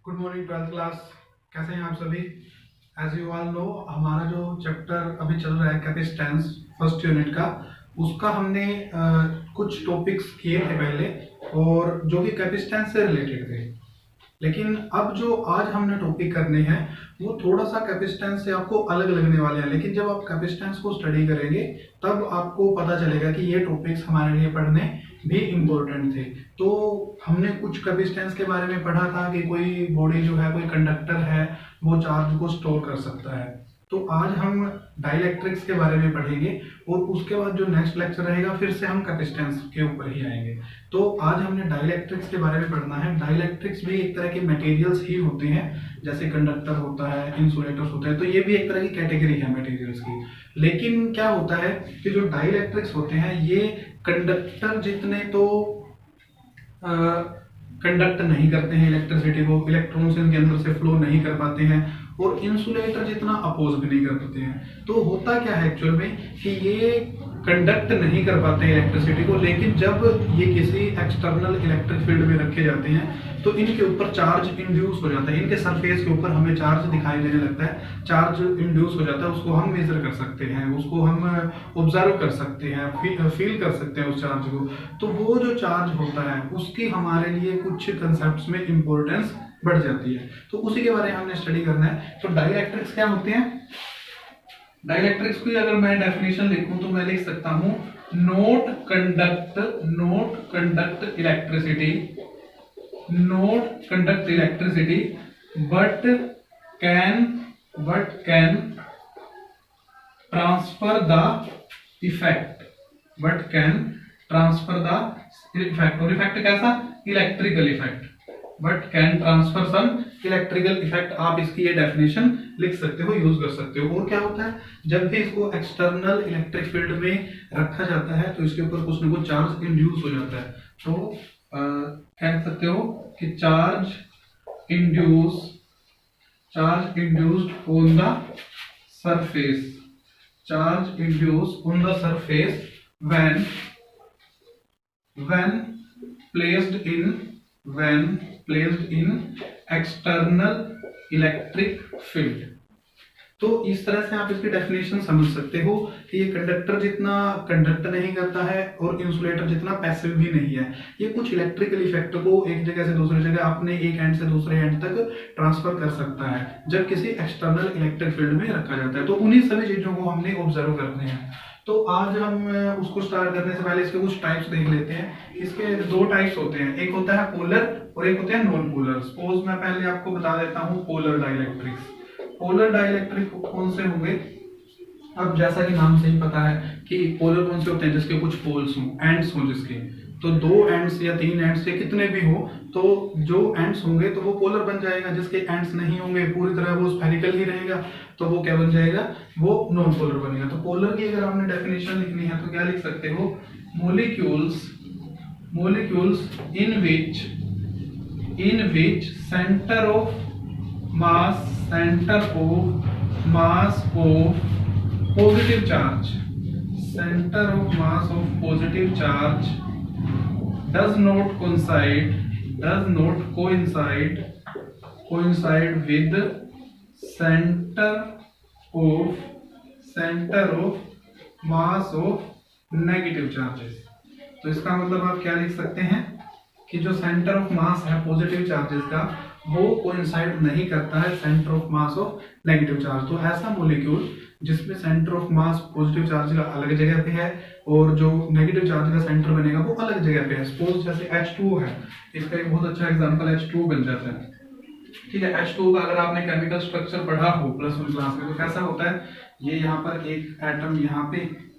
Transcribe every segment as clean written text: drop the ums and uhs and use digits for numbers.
Good morning 12th class. कैसे हैं आप सभी? एज यू ऑल नो, हमारा जो चैप्टर अभी चल रहा है कैपेसिटेंस फर्स्ट यूनिट का, उसका हमने कुछ टॉपिक्स किए थे पहले और जो कि कैपेसिटेंस से रिलेटेड थे। लेकिन अब जो आज हमने टॉपिक करने हैं वो थोड़ा सा कैपेसिटेंस से आपको अलग लगने वाले हैं। लेकिन जब आप कैपेसिटेंस को स्टडी करेंगे तब आपको पता चलेगा कि ये टॉपिक्स हमारे लिए पढ़ने भी इम्पोर्टेंट थे। तो हमने कुछ कैपेसिटेंस के बारे में पढ़ा था कि कोई बॉडी जो है, कोई कंडक्टर है, वो चार्ज को स्टोर कर सकता है। तो आज हम डाइलेक्ट्रिक्स के बारे में पढ़ेंगे और उसके बाद जो नेक्स्ट लेक्चर रहेगा फिर से हम कैपेसिटेंस के ऊपर ही आएंगे। तो आज हमने डाइलेक्ट्रिक्स के बारे में पढ़ना है। डाइलेक्ट्रिक्स भी एक तरह के मटेरियल्स ही होते हैं, जैसे कंडक्टर होता है, इंसुलेटर्स होते हैं, तो ये भी एक तरह की कैटेगरी है मटेरियल्स की। लेकिन क्या होता है कि जो डाइलेक्ट्रिक्स होते हैं ये कंडक्टर जितने तो कंडक्ट नहीं करते हैं इलेक्ट्रिसिटी को, इलेक्ट्रॉन्स इनके अंदर से फ्लो नहीं कर पाते हैं, और इंसुलेटर जितना अपोज भी नहीं कर पाते हैं। तो होता क्या है एक्चुअल में कि ये कंडक्ट नहीं कर पाते हैं इलेक्ट्रिसिटी को, लेकिन जब ये किसी एक्सटर्नल इलेक्ट्रिक फील्ड में रखे जाते हैं तो इनके ऊपर चार्ज इंड्यूस हो जाता है। इनके सरफेस के ऊपर हमें चार्ज दिखाई देने लगता है, चार्ज इंड्यूस हो जाता है। उसको हम मेजर कर सकते हैं, उसको हम ऑब्जर्व कर सकते हैं, फील कर सकते हैं उस चार्ज को। तो वो जो चार्ज होता है उसकी हमारे लिए कुछ कंसेप्ट्स में इंपॉर्टेंस बढ़ जाती है। तो उसी के बारे में हमने स्टडी करना है। तो डाइलेक्ट्रिक्स क्या होते हैं? डाइलेक्ट्रिक्स की अगर मैं डेफिनेशन लिखूं तो मैं लिख सकता हूं not conduct electricity, not conduct electricity but can transfer the effect, और इफेक्ट कैसा? Electrical effect, but can transfer some electrical effect. आप इसकी ये डेफिनेशन लिख सकते हो, यूज कर सकते हो। और क्या होता है, जब भी इसको एक्सटर्नल इलेक्ट्रिक फील्ड में रखा जाता है तो इसके ऊपर कुछ ना कुछ चार्ज इंड्यूस हो जाता है। तो कह सकते हो कि charge induced on the surface, charge induced on the surface when placed in external electric field। तो इस तरह से आप इसकी डेफिनेशन समझ सकते हो कि ये कंडक्टर जितना कंडक्ट नहीं करता है और इंसुलेटर जितना पैसिव भी नहीं है। ये कुछ इलेक्ट्रिकल इफेक्ट को एक जगह से दूसरी जगह, अपने एक एंड से दूसरे एंड तक ट्रांसफर कर सकता है जब किसी एक्सटर्नल इलेक्ट्रिक फील्ड में रखा जाता है। तो उन्हीं सभी चीजों को हमने ऑब्जर्व करने हैं। तो आज हम उसको स्टार्ट करने से पहले इसके कुछ टाइप्स देख लेते हैं। इसके दो टाइप्स होते हैं, एक होता है पोलर और एक होता है नॉन पोलर। सपोज मैं पहले आपको बता देता हूँ पोलर डाइलेक्ट्रिक्स। पोलर डाइलेक्ट्रिक कौन से होंगे? अब जैसा कि नाम से ही पता है कि पोलर कौन से होते हैं, जिसके कुछ पोल्स हों, एंड्स हों जिसके। तो दो एंड्स या तीन एंड्स या कितने भी हो, तो जो एंड्स होंगे तो वो पोलर बन जाएगा। जिसके एंड्स नहीं होंगे, पूरी तरह वो स्फेरिकल ही रहेगा, तो वो क्या बन जाएगा? वो नॉन पोलर बनेगा। तो पोलर की अगर आपने डेफिनेशन लिखनी है तो क्या लिख सकते हो? Molecules in which centre of mass of positive charge does not coincide with center of mass of negative charges। तो इसका मतलब आप क्या लिख सकते हैं कि जो सेंटर ऑफ मास है पॉजिटिव चार्जेस का, वो कोइंसाइड नहीं करता है centre of mass of negative charge. तो ऐसा मॉलिक्यूल जिसमें centre of mass positive charge का अलग जगह पे है और जो नेगेटिव चार्ज का सेंटर बनेगा वो अलग जगह पे है। सपोज जैसे H2O है, इसका एक बहुत अच्छा एग्जांपल H2O बन जाता है। ठीक है, H2O का अगर आपने केमिकल स्ट्रक्चर पढ़ा हो +1 क्लास में तो कैसा होता है? ये यहाँ पर एक एटम यहाँ पे,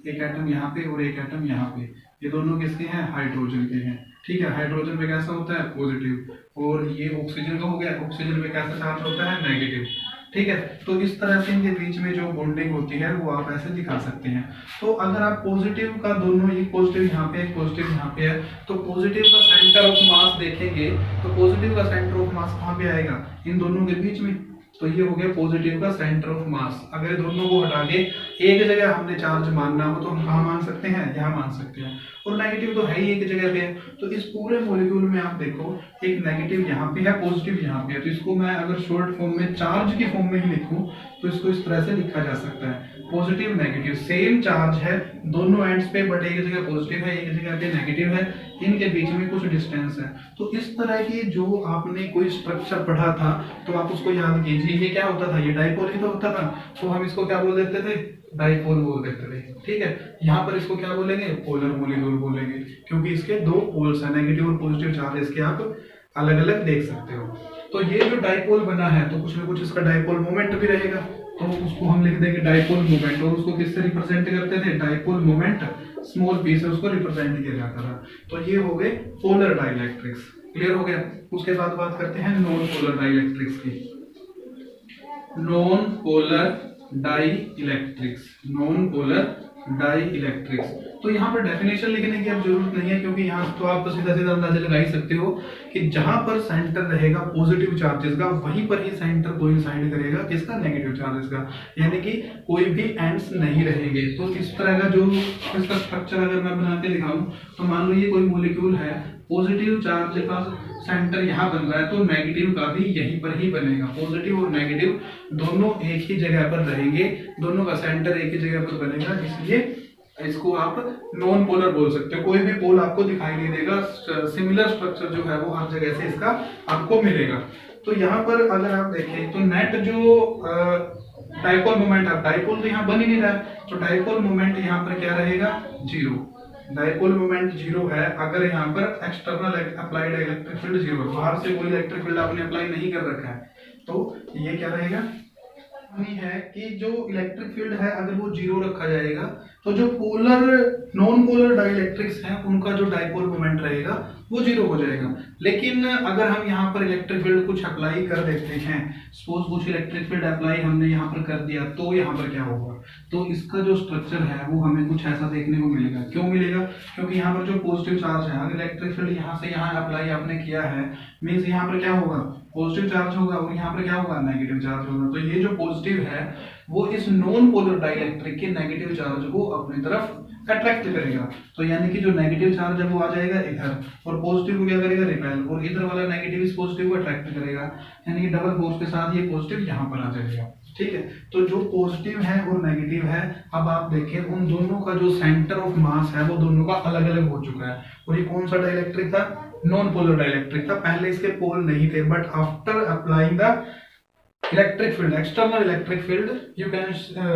एक एटम यहाँ पे और एक एटम यहाँ पे, ये दोनों किसके हैं? हाइड्रोजन के हैं। ठीक है, हाइड्रोजन पे कैसा होता है? पॉजिटिव। और ये ऑक्सीजन का हो गया, ऑक्सीजन पे कैसा चार्ज होता है? नेगेटिव। ठीक है, तो इस तरह से इनके बीच में जो बॉन्डिंग होती है वो आप ऐसे दिखा सकते हैं। तो अगर आप पॉजिटिव का दोनों, ये पॉजिटिव यहाँ पे, एक पॉजिटिव यहाँ पे है, तो पॉजिटिव का सेंटर ऑफ मास देखेंगे तो पॉजिटिव का सेंटर ऑफ मास कहाँ पे आएगा? इन दोनों के बीच में। तो ये हो गया पॉजिटिव का सेंटर ऑफ मास। अगर दोनों को हटा के एक जगह हमने चार्ज मानना हो तो हम कहाँ मान सकते हैं? यहाँ मान सकते हैं। और नेगेटिव तो है ही एक जगह पे है। तो इस पूरे मॉलिक्यूल में आप देखो एक नेगेटिव यहाँ पे है, पॉजिटिव यहाँ पे है। तो इसको मैं अगर शॉर्ट फॉर्म में चार्ज की फॉर्म में ही लिखूं तो इसको इस तरह से लिखा जा सकता है, पॉजिटिव नेगेटिव, सेम चार्ज है दोनों एंड्स पे, बट एक जगह पॉजिटिव है एक जगह पे नेगेटिव है, इनके बीच में कुछ डिस्टेंस है। तो इस तरह की जो आपने कोई स्ट्रक्चर पढ़ा था तो आप उसको याद कीजिए। ये क्या होता था, ये डाइपोल ही तो होता था, तो हम इसको क्या बोल देते थे, डाइपोल बोल देते थे। ठीक है, यहाँ पर इसको क्या बोलेंगे, पोलर मॉलिक्यूल बोलेंगे, क्योंकि इसके दो पोल्स हैं, नेगेटिव और पॉजिटिव चार्ज इसके आप अलग अलग देख सकते हो। तो ये जो डाइपोल बना है तो कुछ ना कुछ इसका डाइपोल मोमेंट भी रहेगा, तो उसको हम लिख देंगे डाइपोल मोमेंट। और उसको किससे रिप्रेजेंट करते थे, डाइपोल मोमेंट स्मॉल पी से उसको रिप्रेजेंट किया जाता था। तो ये हो गए पोलर डाइइलेक्ट्रिक्स, क्लियर हो गया। उसके बाद बात करते हैं नॉन पोलर डाइइलेक्ट्रिक्स की। Non polar dielectrics, non polar dielectrics. तो यहाँ पर डेफिनेशन लिखने की अब जरूरत नहीं है, क्योंकि यहाँ तो आप सीधा सीधा अंदाजा लगा ही सकते हो कि जहां पर सेंटर रहेगा पॉजिटिव चार्जेस का वहीं पर ही सेंटर कोइंसाइड करेगा किसका, नेगेटिव चार्जेस का, यानी कि कोई भी एंड्स नहीं रहेंगे। तो इस तरह का जो इसका स्ट्रक्चर अगर मैं बना के दिखाऊं तो मान लो ये कोई मॉलिक्यूल है, पॉजिटिव चार्ज का सेंटर यहाँ बन रहा है तो नेगेटिव का भी यहीं पर ही बनेगा। पॉजिटिव और नेगेटिव दोनों एक ही जगह पर रहेंगे, दोनों का सेंटर एक ही जगह पर बनेगा, इसलिए इसको आप नॉन पोलर बोल सकते हो। कोई भी पोल आपको दिखाई नहीं देगा, सिमिलर स्ट्रक्चर जो है वो हर जगह से इसका आपको मिलेगा। तो यहाँ पर अगर आप देखें तो नेट जो डाइपोल मोमेंट है, डाइपोल तो यहाँ बन ही नहीं रहा है, तो डाइपोल मोमेंट यहाँ पर क्या रहेगा, जीरो। डाइपोल मोमेंट जीरो है अगर यहाँ पर external applied electric field zero, बाहर से कोई इलेक्ट्रिक फील्ड आपने अप्लाई नहीं कर रखा है, तो ये क्या रहेगा, है कि जो इलेक्ट्रिक फील्ड है अगर वो जीरो रखा जाएगा तो जो पोलर नॉन पोलर डाइइलेक्ट्रिक्स हैं उनका जो डाइपोल मोमेंट रहेगा वो जीरो हो जाएगा। लेकिन अगर हम यहाँ पर इलेक्ट्रिक फील्ड कुछ अप्लाई कर देते हैं, सपोज कुछ इलेक्ट्रिक फील्ड अप्लाई हमने यहाँ पर कर दिया, तो यहाँ पर क्या होगा, तो इसका जो स्ट्रक्चर है वो हमें कुछ ऐसा देखने को मिलेगा। क्यों मिलेगा, क्योंकि यहाँ पर जो पॉजिटिव चार्ज है, अगर इलेक्ट्रिक फील्ड यहाँ से यहाँ अप्लाई आपने किया है, मीन्स यहाँ पर क्या होगा, पॉजिटिव चार्ज होगा, और यहाँ पर क्या होगा, नेगेटिव चार्ज होगा। तो ये जो पॉजिटिव है वो इस नॉन पोलर डाइइलेक्ट्रिक के नेगेटिव चार्ज को अपनी तरफ अट्रैक्ट करेगा। तो यानी कि जो नेगेटिव चार्ज है वो आ जाएगा इधर, और पॉजिटिव को क्या करेगा, रिपेल, और इधर वाला नेगेटिव इस पॉजिटिव को अट्रैक्ट करेगा, यानी कि डबल फोर्स के साथ ये पॉजिटिव यहाँ पर आ जाएगा। ठीक है, तो जो पॉजिटिव है और नेगेटिव है, अब आप देखें उन दोनों का जो सेंटर ऑफ मास है वो दोनों का अलग अलग हो चुका है। और ये कौन सा डाइइलेक्ट्रिक था, नॉन पोलर डाइइलेक्ट्रिक था। पहले इसके पोल नहीं थे, but after applying the electric field, external electric field, you can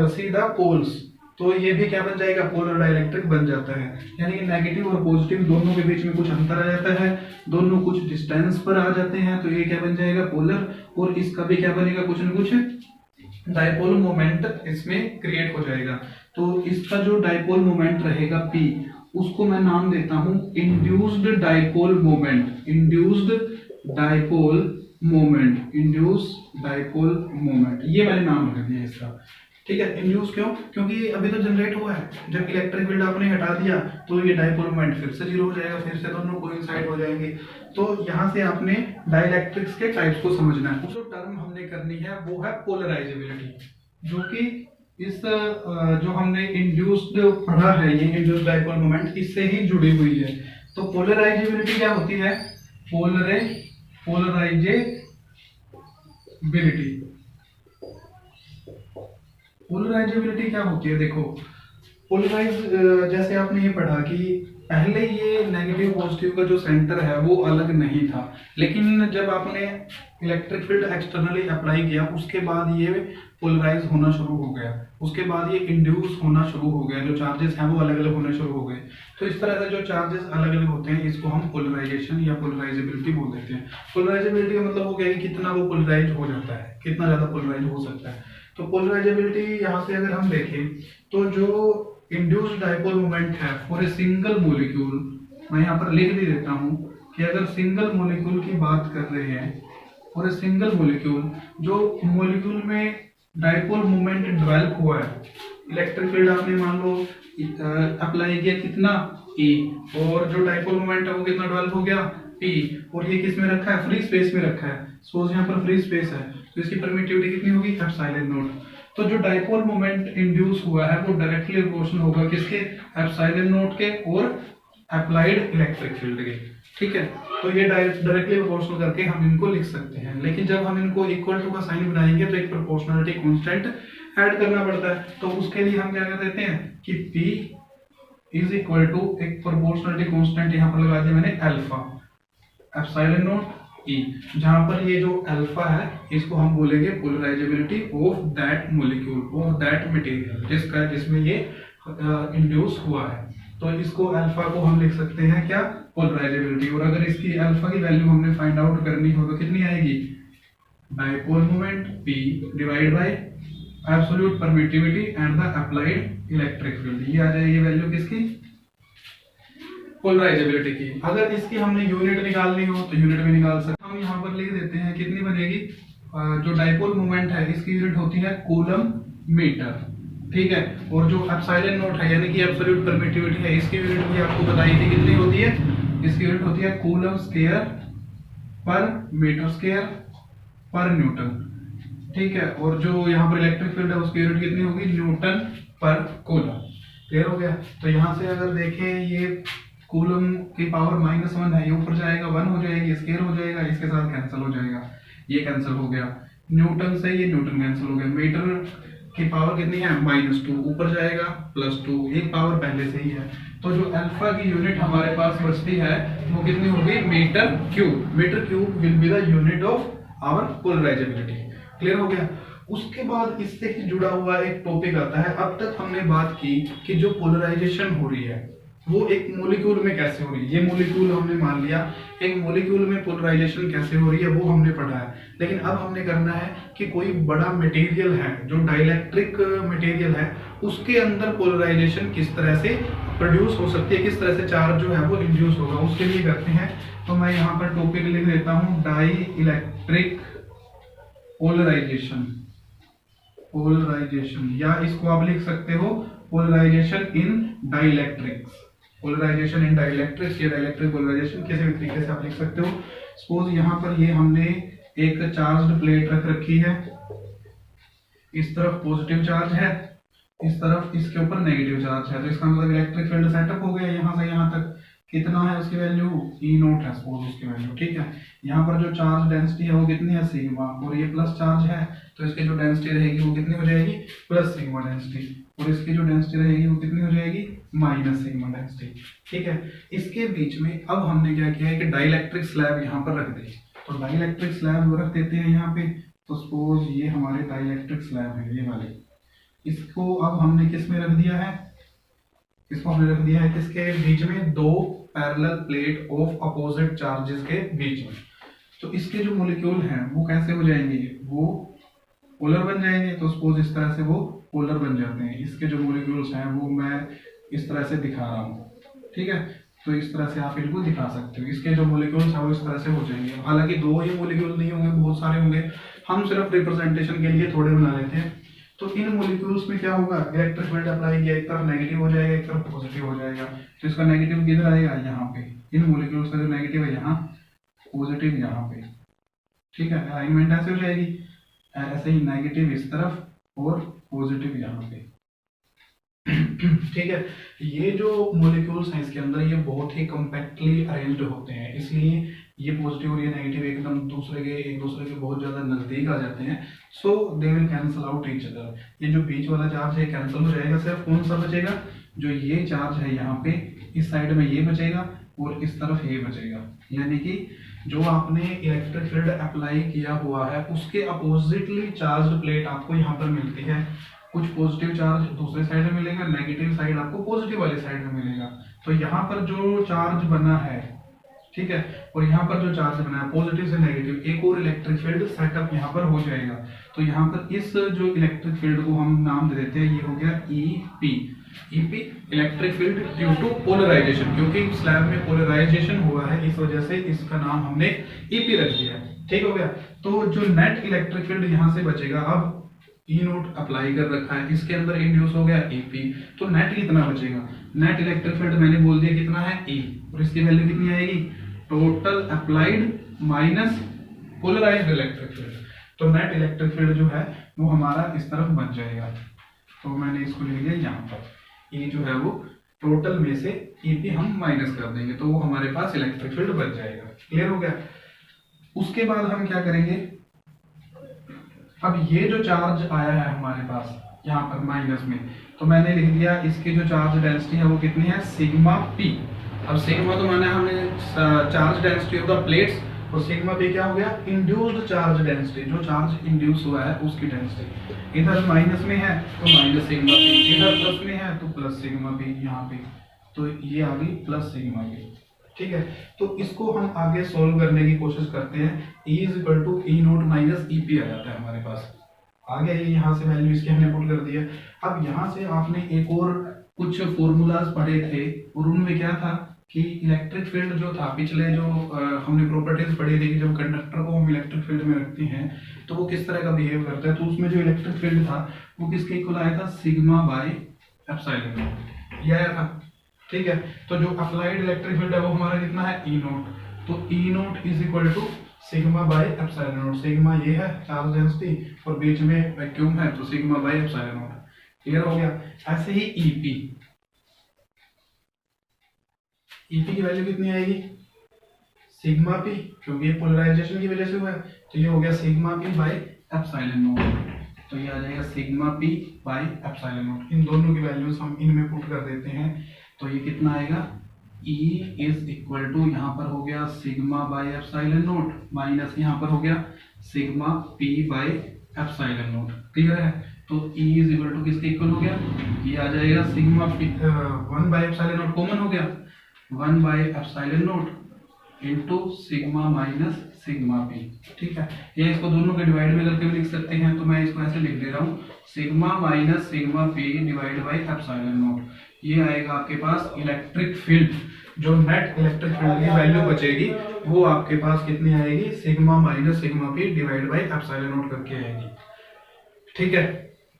see the poles, तो ये भी क्या बन जाएगा, पोलर डाइइलेक्ट्रिक बन जाता है। यानी कि नेगेटिव और पॉजिटिव दोनों के बीच में कुछ अंतर आ जाता है, दोनों कुछ डिस्टेंस पर आ जाते हैं, तो ये क्या बन जाएगा, पोलर। और इसका भी क्या बनेगा, कुछ न कुछ डाइपोल मोमेंट इसमें क्रिएट हो जाएगा। तो इसका जो डाइपोल मोमेंट रहेगा P, उसको मैं नाम देता हूं induced dipole moment, induced dipole moment, induced dipole moment, ये मैंने नाम रख दिया इसका। ठीक है, इंड्यूस क्यों, क्योंकि अभी तो जनरेट हुआ है, जब इलेक्ट्रिक फील्ड आपने हटा दिया तो ये डाइपोल मोमेंट फिर से जीरो हो जाएगा, फिर से दोनों कोइंसाइड हो जाएंगे। तो यहाँ से आपने डाइइलेक्ट्रिक्स के टाइप्स को समझना है। जो टर्म हमने करनी है वो है पोलराइजेबिलिटी, जो कि इस जो हमने इंड्यूस्ड पढ़ा है, ये इंड्यूस्ड डाइपोल मोमेंट इससे ही जुड़ी हुई है। तो पोलराइजेबिलिटी क्या होती है, पोलराइजेबिलिटी क्या होती है, देखो पोलराइज, जैसे आपने ये पढ़ा कि पहले ये नेगेटिव पॉजिटिव का जो सेंटर है वो अलग नहीं था, लेकिन जब आपने इलेक्ट्रिक फील्ड एक्सटर्नली अप्लाई किया उसके बाद ये पोलराइज होना शुरू हो गया, उसके बाद ये इंड्यूस होना शुरू हो गया, जो चार्जेस हैं वो अलग अलग होने शुरू हो गए। तो इस तरह से जो चार्जेस अलग अलग होते हैं इसको हम पोलराइजेशन या पोलराइजेबिलिटी बोल देते हैं। पोलराइजेबिलिटी का मतलब वो क्या है, कितना वो पोलराइज हो जाता है, कितना ज्यादा पोलराइज हो सकता है। तो पोलराइजेबिलिटी यहाँ से अगर हम देखें तो जो इंड्यूस्ड डाइपोल मोमेंट है फॉर ए सिंगल मॉलिक्यूल, मैं यहाँ पर लिख भी देता हूँ कि अगर सिंगल मॉलिक्यूल की बात कर रहे हैं, फॉर ए सिंगल मॉलिक्यूल, जो मॉलिक्यूल में डाइपोल मोमेंट डेवलप हुआ है, इलेक्ट्रिक फील्ड आपने मान लो अप्लाई किया कितना E, और जो डाइपोल मोमेंट है वो कितना डेवलप हो गया P, और ये किस में रखा है, फ्री स्पेस में रखा है। सपोज यहाँ पर फ्री स्पेस है तो इसकी परमिटिविटी कितनी होगी, एप्सिलॉन नॉट। तो जो डाइपोल मोमेंट इंड्यूस हुआ है वो डायरेक्टली प्रोपोर्शनल होगा किसके, एप्सिलॉन नॉट के और अप्लाइड इलेक्ट्रिक फील्ड के। ठीक है, तो ये डायरेक्टली प्रोपोर्शनल करके हम इनको लिख सकते हैं, लेकिन जब हम इनको इक्वल टू का साइन बनाएंगे तो एक प्रोपोर्शनलिटी कांस्टेंट ऐड करना पड़ता है। तो उसके लिए हम क्या कर देते हैं कि P इज इक्वल टू एक प्रोपोर्शनलिटी कांस्टेंट यहाँ पर लगा दिया मैंने अल्फा एप्सिलॉन नॉट E, जहां पर ये जो अल्फा है इसको हम बोलेंगे polarisability of that molecule of that material जिसमें ये इंड्यूस हुआ है। तो इसको अल्फा को हम लिख सकते हैं क्या, पोलराइजेबिलिटी। और अगर इसकी अल्फा की वैल्यू हमने फाइंड आउट करनी हो तो कितनी आएगी, dipole moment P divide by absolute permittivity and the applied electric field, ये आ जाएगी वैल्यू किसकी, पोलराइजेबिलिटी की। अगर इसकी हमने यूनिट निकालनी हो तो यूनिट भी निकाल सकते हैं। हम यहाँ पर लिख देते हैं कितनी बनेगी, जो डाइपोल मोमेंट है इसकी यूनिट होती है कूलम मीटर। ठीक है, और जो एप्सिलॉन नॉट है यानी कि एब्सोल्यूट परमिटिविटी है इसकी यूनिट भी आपको बताई थी कितनी होती है, इसकी यूनिट होती है कूलम स्क्वायर पर मीटर स्क्वायर पर न्यूटन। ठीक है, और जो यहाँ पर इलेक्ट्रिक फील्ड है उसकी यूनिट कितनी होगी, न्यूटन पर कूलम। क्लियर हो गया। तो यहाँ से अगर देखें ये कूलम की पावर -1 है, ये ऊपर जाएगा 1 हो जाएगी, स्क्वायर हो जाएगा, इसके साथ कैंसिल हो जाएगा, ये कैंसिल हो गया। न्यूटन से ये न्यूटन कैंसिल हो गया। मीटर की पावर कितनी है, -2, ऊपर जाएगा +2, एक पावर पहले से ही है। तो जो अल्फा की यूनिट हमारे पास बचती है वो कितनी होगी, metre cube. Metre cube will be the unit of our polarizability. Clear हो गया। उसके बाद इससे जुड़ा हुआ एक टॉपिक आता है। अब तक हमने बात की कि जो पोलराइजेशन हो रही है वो एक मॉलिक्यूल में कैसे हो रही है। ये मॉलिक्यूल हमने मान लिया, एक मॉलिक्यूल में पोलराइजेशन कैसे हो रही है वो हमने पढ़ा है। लेकिन अब हमने करना है कि कोई बड़ा मटेरियल है जो डाइलेक्ट्रिक मटेरियल है उसके अंदर पोलराइजेशन किस तरह से प्रोड्यूस हो सकती है, किस तरह से चार्ज जो है वो इंड्यूस होगा, उसके लिए करते हैं। तो मैं यहाँ पर टॉपिक लिख देता हूँ डाई इलेक्ट्रिक पोलराइजेशन। पोलराइजेशन या इसको आप लिख सकते हो पोलराइजेशन इन डाइलेक्ट्रिक्स। पोलराइजेशन इन डाइलेक्ट्रिक्स या डाइलेक्ट्रिक पोलराइजेशन किसी भी तरीके से आप लिख सकते हो। सपोज यहाँ पर ये हमने एक चार्ज्ड प्लेट रख रखी है, इस तरफ पॉजिटिव चार्ज है, इस तरफ इसके ऊपर नेगेटिव चार्ज है। तो इसका मतलब इलेक्ट्रिक फील्ड सेटअप हो गया। यहाँ से यहाँ तक कितना है उसकी वैल्यू, E0 है सपोज उसकी वैल्यू। ठीक है, यहाँ पर जो चार्ज डेंसिटी है वो कितनी है, सिग्मा, और ये प्लस चार्ज है तो इसकी जो डेंसिटी रहेगी वो कितनी हो जाएगी, प्लस सिग्मा डेंसिटी, और इसकी जो डेंसिटी रहेगी वो कितनी हो जाएगी, माइनस सिग्मा डेंसिटी। ठीक है, इसके बीच में अब हमने क्या किया है कि डाइलेक्ट्रिक स्लैब यहाँ पर रख दी। तो डाइलेक्ट्रिक स्लैब रख देते हैं यहाँ पे। तो सपोज ये हमारे डाइलेक्ट्रिक स्लैब है ये वाले, इसको अब हमने किस में रख दिया है, इसको हमने रख दिया है किसके बीच में, दो parallel plate of opposite charges के बीच में। तो इसके जो मॉलिक्यूल हैं वो कैसे हो जाएंगे, वो पोलर बन जाएंगे। तो सपोज इस तरह से वो पोलर बन जाते हैं। इसके जो मॉलिक्यूल्स हैं वो मैं इस तरह से दिखा रहा हूँ। ठीक है, तो इस तरह से आप इनको दिखा सकते हो। इसके जो मॉलिक्यूल्स हैं वो इस तरह से हो जाएंगे। हालांकि दो ही मॉलिक्यूल नहीं होंगे, बहुत सारे होंगे, हम सिर्फ रिप्रेजेंटेशन के लिए थोड़े बना लेते हैं। तो इन मॉलिक्यूल्स में क्या होगा, इलेक्ट्रिक फील्ड अप्लाई किया, एक तरफ नेगेटिव हो जाएगा एक तरफ पॉजिटिव हो जाएगा। तो इसका नेगेटिव किधर आएगा, यहाँ पे। इन मॉलिक्यूल्स का जो नेगेटिव है यहाँ, पॉजिटिव यहाँ पे। ठीक है, अलाइनमेंट ऐसे हो जाएगी, ऐसे ही नेगेटिव इस तरफ और पॉजिटिव यहाँ पे। ठीक है, ये जो मॉलिक्यूल्स हैं इसके अंदर ये बहुत ही कम्पैक्टली अरेंज्ड होते हैं, इसलिए ये पॉजिटिव और ये नेगेटिव एकदम एक दूसरे के बहुत ज्यादा नजदीक आ जाते हैं। So they will cancel out each other. ये जो बीच वाला चार्ज है कैंसिल हो जाएगा, सिर्फ कौन सा बचेगा, जो ये चार्ज है यहाँ पे इस साइड में ये बचेगा और इस तरफ ये बचेगा। यानी कि जो आपने इलेक्ट्रिक फील्ड अप्लाई किया हुआ है उसके अपोजिटली चार्ज प्लेट आपको यहाँ पर मिलती है। कुछ पॉजिटिव चार्ज दूसरे साइड में मिलेगा, नेगेटिव साइड आपको पॉजिटिव वाली साइड में मिलेगा। तो यहाँ पर जो चार्ज बना है, ठीक है, और यहाँ पर जो चार्ज बना है पॉजिटिव से नेगेटिव, एक और इलेक्ट्रिक फील्ड सेटअप यहाँ पर हो जाएगा। तो यहाँ पर इस जो इलेक्ट्रिक फील्ड को हम नाम दे देते हैं, ये हो गया EP electric field due to polarization, क्योंकि स्लैब में पोलराइजेशन हुआ है इस वजह से इसका नाम हमने EP रख दिया है। ठीक हो गया। तो जो नेट इलेक्ट्रिक फील्ड यहाँ से बचेगा, अब E0 अप्लाई कर रखा है, इसके अंदर इंड्यूस हो गया EP, तो नेट कितना बचेगा, नेट इलेक्ट्रिक फील्ड मैंने बोल दिया कितना है E, और इसकी वैल्यू कितनी आएगी, total applied minus polarized electric field. तो नेट इलेक्ट्रिक फील्ड जो है वो हमारा इस तरफ बन जाएगा। तो मैंने इसको लिख दिया यहाँ पर, E जो है वो टोटल में से ईपी हम माइनस कर देंगे तो वो हमारे पास इलेक्ट्रिक फील्ड बच जाएगा। क्लियर हो गया। उसके बाद हम क्या करेंगे, अब ये जो चार्ज आया है हमारे पास यहाँ पर माइनस में, तो मैंने लिख दिया इसकी जो चार्ज डेंसिटी है वो कितनी है, सिग्मा पी। अब सिग्मा तो माना हमने charge density of the plates, और सिग्मा पी क्या हो गया, इंड्यूस्ड चार्ज डेंसिटी, जो चार्ज इंड्यूस हुआ है उसकी डेंसिटी। इधर माइनस में है तो माइनस सिग्मा पी, इधर प्लस में है तो प्लस सिग्मा पी, यहाँ पे तो ये आ गई प्लस सिग्मा पी। ठीक है, तो इसको हम आगे सोल्व करने की कोशिश करते हैं। E is equal to E naught minus E P आ जाता है हमारे पास। आगे ये यहाँ से वैल्यू इसकी हमने पुट कर दी है। अब यहाँ से आपने एक और कुछ फॉर्मूलाज पढ़े थे और उनमें क्या था कि इलेक्ट्रिक फील्ड जो था, पिछले जो हमने प्रॉपर्टीज पढ़ी थी कि जब कंडक्टर को हम इलेक्ट्रिक फील्ड में रखते हैं तो वो किस तरह का बिहेव करता है, तो उसमें जो इलेक्ट्रिक फील्ड था वो किसके इक्वल आया था, सिग्मा बाय एप्सिलॉन नॉट, ये आया था। ठीक है, तो जो अप्लाइड इलेक्ट्रिक फील्ड है वो हमारा कितना है, ई नोट, तो E naught is equal to sigma by epsilon naught. Sigma ये है चार्ज डेंसिटी और बीच में वैक्यूम है तो sigma by epsilon note. Clear हो गया। ऐसे ही ईपी, ईपी की वैल्यू कितनी आएगी, सिग्मा पी, क्योंकि ये पोलराइजेशन की वजह से हुआ है तो ये हो गया sigma P by epsilon naught, तो ये आ जाएगा sigma P by epsilon naught. इन दोनों की वैल्यूज हम इनमें पुट कर देते हैं तो ये कितना आएगा, E इज इक्वल टू यहाँ पर हो गया sigma by epsilon note minus यहाँ पर हो गया sigma P by epsilon note. Clear है, तो E इज इक्वल टू किसके इक्वल हो गया, ये आ जाएगा sigma P 1 bye epsilon note common हो गया, 1 bye epsilon note into sigma minus sigma P. ठीक है, ये इसको दोनों के डिवाइड में करके भी लिख सकते हैं, तो मैं इसको ऐसे लिख दे रहा हूँ sigma minus sigma P divide by epsilon note. ये आएगा आपके पास इलेक्ट्रिक फील्ड, जो नेट इलेक्ट्रिक फील्ड की वैल्यू बचेगी वो आपके पास कितनी आएगी, sigma minus sigma P divide by epsilon note करके आएगी। ठीक है,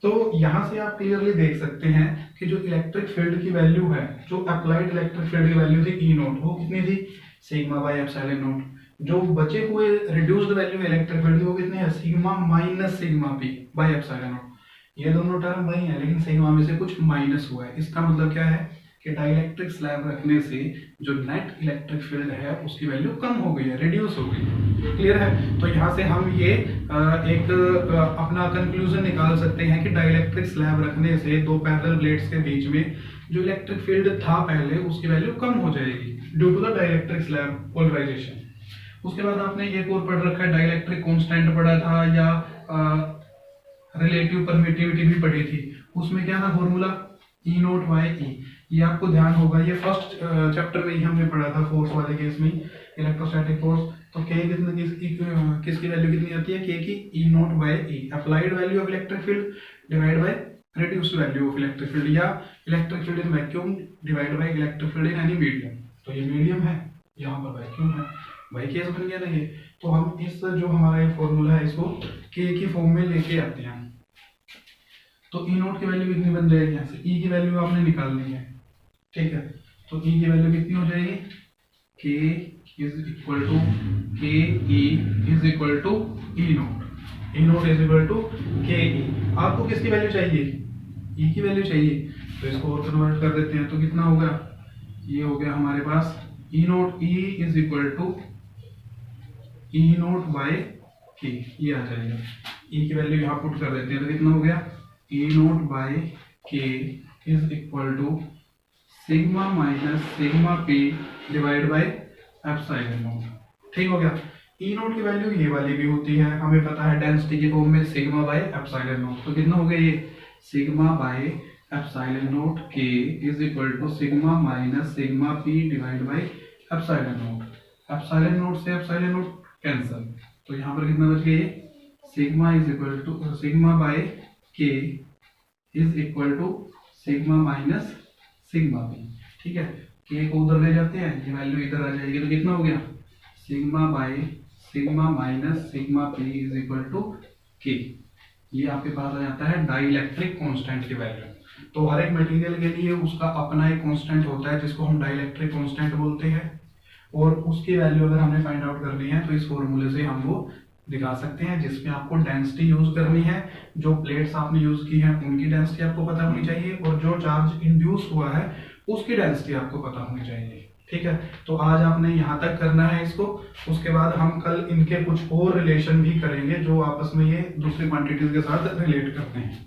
तो यहाँ से आप क्लियरली देख सकते हैं कि जो इलेक्ट्रिक फील्ड की वैल्यू है, जो अप्लाइड इलेक्ट्रिक फील्ड की वैल्यू थी ई नोट, वो कितनी थी, सिग्मा बाय एप्सिलॉन नोट। जो बचे हुए रिड्यूस्ड वैल्यू इलेक्ट्रिक फील्ड की वो कितनी है, sigma minus sigma P by epsilon note. ये दोनों टर्म वही है लेकिन सिग्मा में से कुछ माइनस हुआ है। इसका मतलब क्या है कि डाइलेक्ट्रिक स्लैब रखने से जो नेट इलेक्ट्रिक फील्ड है उसकी वैल्यू कम हो गई है, रिड्यूस हो गई है। क्लियर है, तो यहाँ से हम ये एक अपना कंक्लूजन निकाल सकते हैं कि डाइलेक्ट्रिक स्लैब रखने से दो पैरेलल प्लेट्स के बीच में जो इलेक्ट्रिक फील्ड था पहले उसकी वैल्यू कम हो जाएगी due to the dielectric slab polarization. उसके बाद आपने एक और पढ़ रखा है, डाइलेक्ट्रिक कांस्टेंट पढ़ा था या रिलेटिव परमिटिविटी भी पढ़ी थी। उसमें क्या था फॉर्मूला, ई नोट बाय ई। ये आपको ध्यान होगा, ये फर्स्ट चैप्टर में ही हमने पढ़ा था फोर्स वाले केस में, इलेक्ट्रोस्टैटिक फोर्स। तो के किसकी वैल्यू कितनी आती है, के की E naught by E, applied value of electric field divide by reduced value of electric field, या electric field in vacuum divide by electric field in any medium. तो ये मीडियम है, यहाँ पर वैक्यूम है, वही केस बन गया ना ये। तो हम इस जो हमारा ये फॉर्मूला है इसको के की फॉर्म में लेके आते हैं। तो ई नोट की वैल्यू कितनी बन जाएगी, यहाँ से ई की वैल्यू आपने निकालनी है। ठीक है, तो ई की वैल्यू कितनी हो जाएगी, के is equal to K E is equal to E naught, E naught is equal to K E. आपको किसकी वैल्यू चाहिए, ई की वैल्यू चाहिए, तो इसको और कन्वर्ट कर देते हैं। तो कितना होगा, ये हो गया हमारे पास E naught, E is equal to E naught by K, ये आ जाएगा। ई की वैल्यू यहाँ पुट कर देते हैं तो कितना हो गया, E naught by K is equal to sigma minus sigma P divide by epsilon naught. ठीक हो गया। ई नोट की वैल्यू ये वाली भी होती है, हमें पता है डेंसिटी की फॉर्म में सिग्मा बाय एप्सिलॉन नोट। तो कितना हो गया, ये sigma by epsilon naught K is equal to sigma minus sigma P divide by epsilon naught. Epsilon naught से एप्सिलॉन नोट कैंसिल, तो यहाँ पर कितना बच गया, sigma is equal to sigma by K is equal to sigma minus sigma P. ठीक है, के को उधर ले जाते हैं, ये वैल्यू इधर आ जाएगी, तो कितना हो गया, sigma by sigma minus sigma P is equal to K. ये आपके पास आ जाता है डाइलेक्ट्रिक कांस्टेंट की वैल्यू। तो हर एक मटेरियल के लिए उसका अपना एक कांस्टेंट होता है जिसको हम डाइलेक्ट्रिक कांस्टेंट बोलते हैं, और उसकी वैल्यू अगर हमने फाइंड आउट करनी है तो इस फॉर्मूले से हम वो दिखा सकते हैं, जिसमें आपको डेंसिटी यूज करनी है, जो प्लेट्स आपने यूज की हैं उनकी डेंसिटी आपको पता होनी चाहिए, और जो चार्ज इंड्यूस हुआ है उसकी डेंसिटी आपको पता होनी चाहिए। ठीक है, तो आज आपने यहाँ तक करना है इसको। उसके बाद हम कल इनके कुछ और रिलेशन भी करेंगे जो आपस में ये दूसरी क्वांटिटीज के साथ रिलेट करते हैं।